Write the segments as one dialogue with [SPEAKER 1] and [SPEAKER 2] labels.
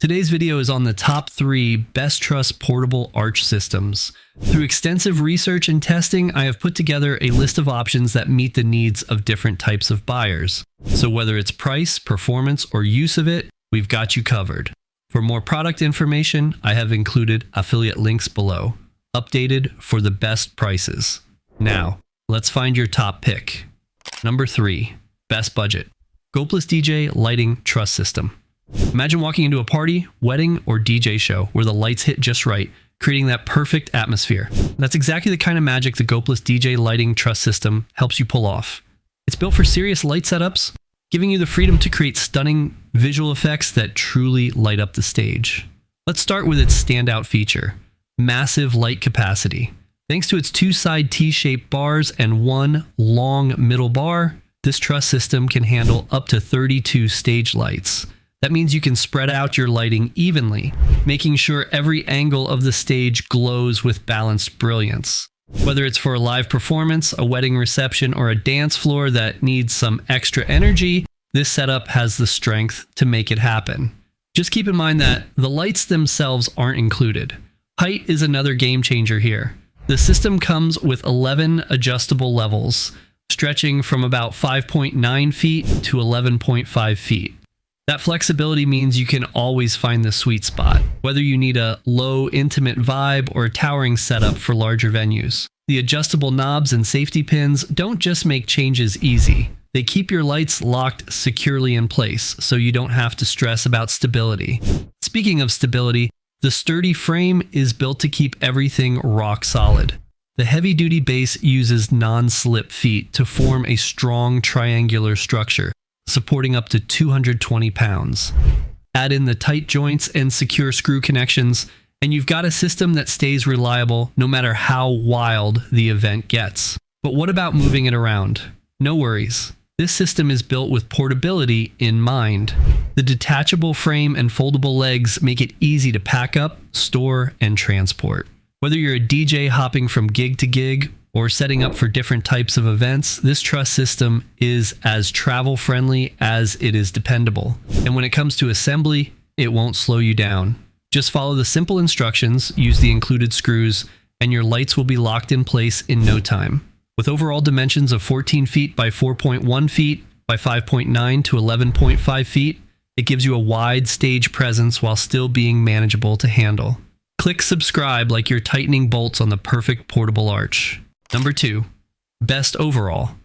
[SPEAKER 1] Today's video is on the top 3 best truss portable arch systems. Through extensive research and testing, I have put together a list of options that meet the needs of different types of buyers. So whether it's price, performance, or use of it, we've got you covered. For more product information, I have included affiliate links below, updated for the best prices. Now, let's find your top pick. Number 3, best budget. Goplus DJ Lighting Truss System. Imagine walking into a party, wedding, or DJ show where the lights hit just right, creating that perfect atmosphere. That's exactly the kind of magic the Goplus DJ Lighting Truss System helps you pull off. It's built for serious light setups, giving you the freedom to create stunning visual effects that truly light up the stage. Let's start with its standout feature, massive light capacity. Thanks to its 2-side T-shaped bars and one long middle bar, this truss system can handle up to 32 stage lights. That means you can spread out your lighting evenly, making sure every angle of the stage glows with balanced brilliance. Whether it's for a live performance, a wedding reception, or a dance floor that needs some extra energy, this setup has the strength to make it happen. Just keep in mind that the lights themselves aren't included. Height is another game changer here. The system comes with 11 adjustable levels, stretching from about 5.9 feet to 11.5 feet. That flexibility means you can always find the sweet spot, whether you need a low, intimate vibe or a towering setup for larger venues. The adjustable knobs and safety pins don't just make changes easy. They keep your lights locked securely in place, so you don't have to stress about stability. Speaking of stability, the sturdy frame is built to keep everything rock solid. The heavy-duty base uses non-slip feet to form a strong triangular structure, supporting up to 220 pounds. Add in the tight joints and secure screw connections, and you've got a system that stays reliable no matter how wild the event gets. But what about moving it around? No worries. This system is built with portability in mind. The detachable frame and foldable legs make it easy to pack up, store, and transport. Whether you're a DJ hopping from gig to gig, or setting up for different types of events, this truss system is as travel-friendly as it is dependable. And when it comes to assembly, it won't slow you down. Just follow the simple instructions, use the included screws, and your lights will be locked in place in no time. With overall dimensions of 14 feet by 4.1 feet by 5.9 to 11.5 feet, it gives you a wide stage presence while still being manageable to handle. Click subscribe like you're tightening bolts on the perfect portable arch. Number 2, best overall,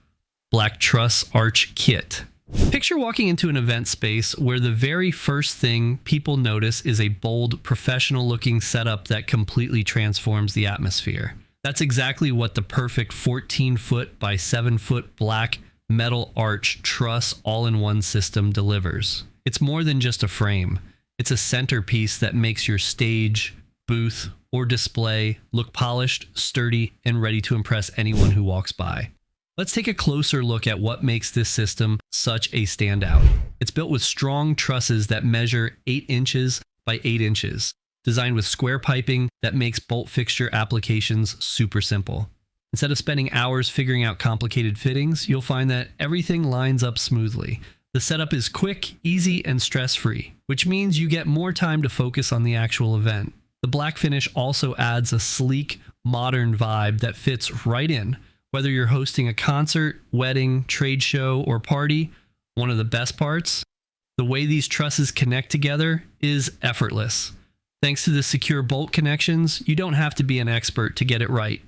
[SPEAKER 1] Black Truss Arch KIT. Picture walking into an event space where the very first thing people notice is a bold, professional-looking setup that completely transforms the atmosphere. That's exactly what the perfect 14-foot by 7-foot black metal arch truss all-in-one system delivers. It's more than just a frame. It's a centerpiece that makes your stage, booth, or display look polished, sturdy, and ready to impress anyone who walks by. Let's take a closer look at what makes this system such a standout. It's built with strong trusses that measure 8 inches by 8 inches, designed with square piping that makes bolt fixture applications super simple. Instead of spending hours figuring out complicated fittings, you'll find that everything lines up smoothly. The setup is quick, easy, and stress-free, which means you get more time to focus on the actual event. The black finish also adds a sleek, modern vibe that fits right in. Whether you're hosting a concert, wedding, trade show, or party, one of the best parts? The way these trusses connect together is effortless. Thanks to the secure bolt connections, you don't have to be an expert to get it right.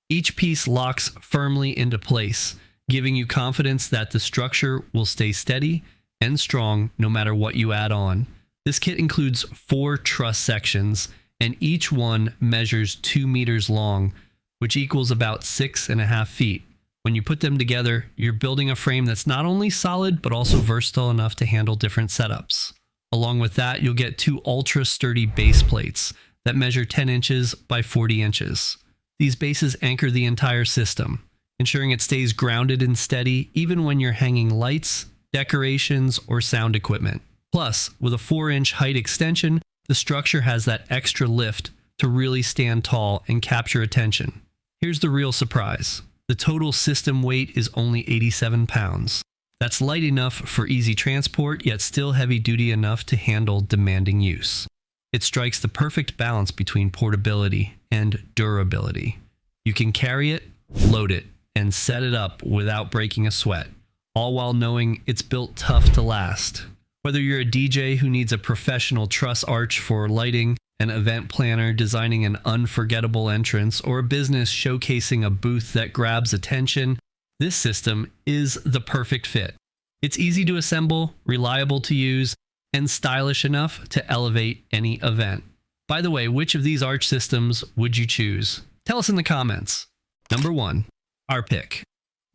[SPEAKER 1] Each piece locks firmly into place, giving you confidence that the structure will stay steady and strong no matter what you add on. This kit includes 4 truss sections, and each one measures 2 meters long, which equals about 6.5 feet. When you put them together, you're building a frame that's not only solid, but also versatile enough to handle different setups. Along with that, you'll get 2 ultra-sturdy base plates that measure 10 inches by 40 inches. These bases anchor the entire system, ensuring it stays grounded and steady even when you're hanging lights, decorations, or sound equipment. Plus, with a 4-inch height extension, the structure has that extra lift to really stand tall and capture attention. Here's the real surprise. The total system weight is only 87 pounds. that's light enough for easy transport, yet still heavy-duty enough to handle demanding use. It strikes the perfect balance between portability and durability. You can carry it, load it, and set it up without breaking a sweat, all while knowing it's built tough to last. Whether you're a DJ who needs a professional truss arch for lighting, an event planner designing an unforgettable entrance, or a business showcasing a booth that grabs attention, this system is the perfect fit. It's easy to assemble, reliable to use, and stylish enough to elevate any event. By the way, which of these arch systems would you choose? Tell us in the comments. Number 1. Our pick.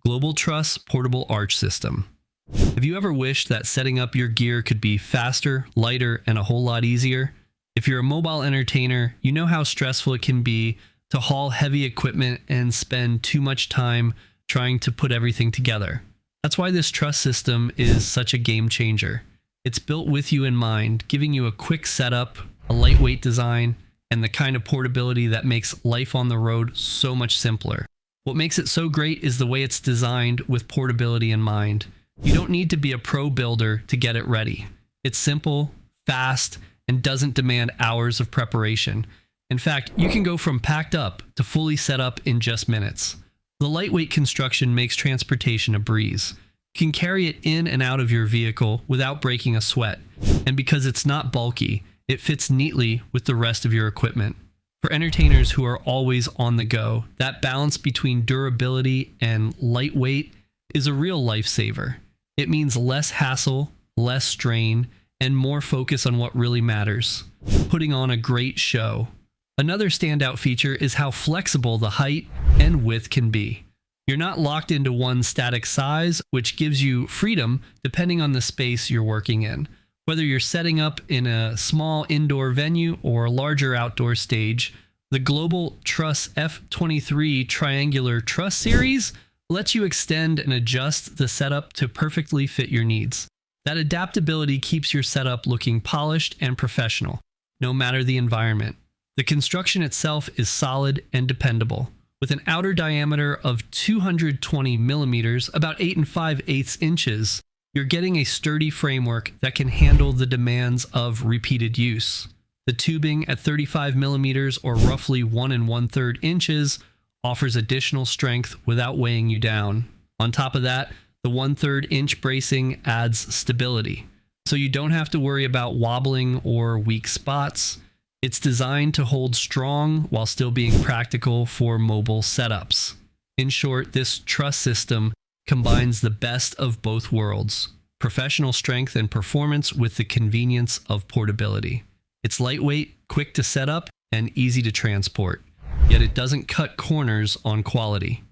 [SPEAKER 1] Global Truss Portable Arch System. Have you ever wished that setting up your gear could be faster, lighter, and a whole lot easier? If you're a mobile entertainer, you know how stressful it can be to haul heavy equipment and spend too much time trying to put everything together. That's why this truss system is such a game changer. It's built with you in mind, giving you a quick setup, a lightweight design, and the kind of portability that makes life on the road so much simpler. What makes it so great is the way it's designed with portability in mind. You don't need to be a pro builder to get it ready. It's simple, fast, and doesn't demand hours of preparation. In fact, you can go from packed up to fully set up in just minutes. The lightweight construction makes transportation a breeze. You can carry it in and out of your vehicle without breaking a sweat, and because it's not bulky, it fits neatly with the rest of your equipment. For entertainers who are always on the go, that balance between durability and lightweight is a real lifesaver. It means less hassle, less strain, and more focus on what really matters, putting on a great show. Another standout feature is how flexible the height and width can be. You're not locked into one static size, which gives you freedom depending on the space you're working in. Whether you're setting up in a small indoor venue or a larger outdoor stage, the Global Truss F23 Triangular Truss Series lets you extend and adjust the setup to perfectly fit your needs. That adaptability keeps your setup looking polished and professional, no matter the environment. The construction itself is solid and dependable. With an outer diameter of 220 millimeters, about 8 5/8 inches, you're getting a sturdy framework that can handle the demands of repeated use. The tubing at 35 millimeters, or roughly 1 1/3 inches, offers additional strength without weighing you down. On top of that, the 1/3 inch bracing adds stability, so you don't have to worry about wobbling or weak spots. It's designed to hold strong while still being practical for mobile setups. In short, this truss system combines the best of both worlds: professional strength and performance with the convenience of portability. It's lightweight, quick to set up, and easy to transport, yet it doesn't cut corners on quality.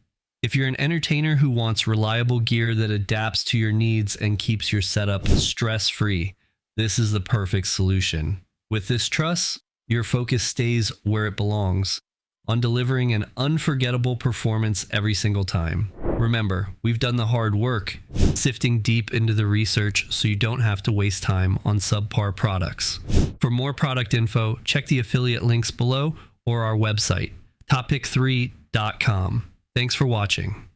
[SPEAKER 1] If you're an entertainer who wants reliable gear that adapts to your needs and keeps your setup stress-free, this is the perfect solution. With this truss, your focus stays where it belongs, on delivering an unforgettable performance every single time. Remember, we've done the hard work, sifting deep into the research so you don't have to waste time on subpar products. For more product info, check the affiliate links below or our website, toppick3.com. Thanks for watching.